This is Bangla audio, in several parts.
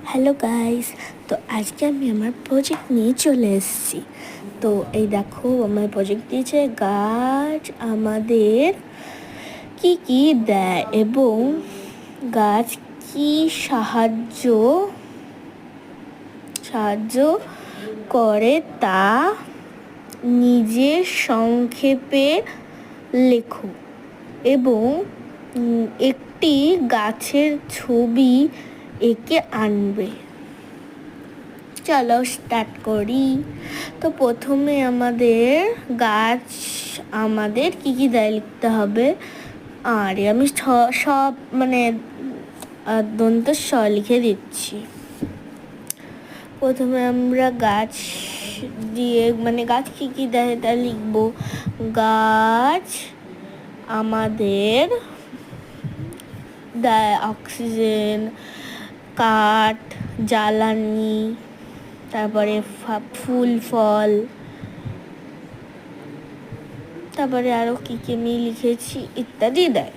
হ্যালো গাইস, তো আজকে আমি আমার প্রজেক্ট নিয়ে চলে এসেছি। তো এই দেখো, আমার প্রজেক্ট দিয়েছে গাছ আমাদের কি কি দেয় এবং গাছ কি সাহায্য করে তা নিজে সংক্ষেপে লেখো এবং একটি গাছের ছবি এঁকে আনবে। চলো স্টার্ট করি। তো প্রথমে আমাদের কি কি দেয় লিখতে হবে। আর আমি সব দন্ত স লিখে দিচ্ছি। প্রথমে আমরা গাছ দিয়ে গাছ কি কি দেয় তা লিখবো। গাছ আমাদের দেয় অক্সিজেন, কাঠ, জ্বালানি, তারপরে ফুল ফল, তারপরে আরো কি কি আমি লিখেছি ইত্যাদি দেয়।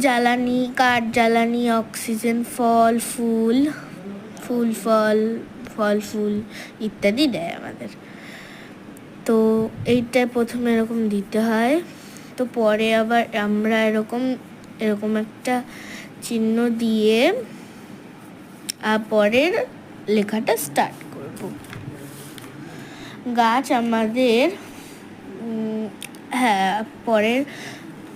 জ্বালানি, কাঠ, জ্বালানি, অক্সিজেন, ফল ফুল ইত্যাদি দেয় আমাদের। তো এইটা প্রথমে এরকম দিতে হয়। তো পরে আবার আমরা এরকম একটা চিহ্ন দিয়ে পরের লেখাটা স্টার্ট করব। গাছ আমাদের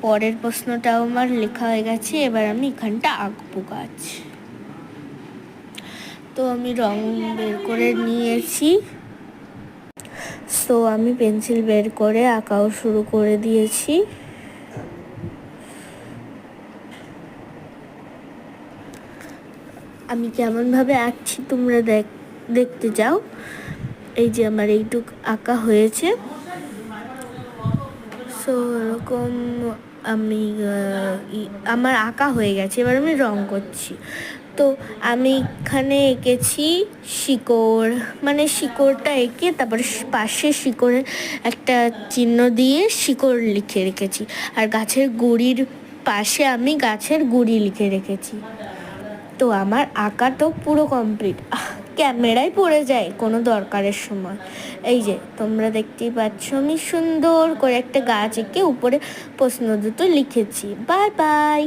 পরের প্রশ্নটাও আমার লেখা হয়ে গেছে। এবার আমি এখানটা আঁকবো গাছ। তো আমি রং বের করে নিয়েছি। তো আমি পেন্সিল বের করে আঁকাও শুরু করে দিয়েছি। আমি কেমনভাবে আঁকছি তোমরা দেখতে যাও। এই যে আমার এইটুক আঁকা হয়েছে। সো এরকম আমার আঁকা হয়ে গেছে। এবার আমি রং করছি। তো আমি এখানে এঁকেছি শিকড়, শিকড়টা এঁকে তারপরে পাশে শিকড়ের একটা চিহ্ন দিয়ে শিকড় লিখে রেখেছি। আর গাছের গুঁড়ির পাশে আমি গাছের গুঁড়ি লিখে রেখেছি। তো আমার আঁকা তো পুরো কমপ্লিট। ক্যামেরায় পড়ে যায় কোনো দরকারের সময়। এই যে তোমরা দেখতেই পাচ্ছ, আমি সুন্দর করে একটা গাছ এঁকে উপরে প্রশ্ন দুটো লিখেছি। Bye bye.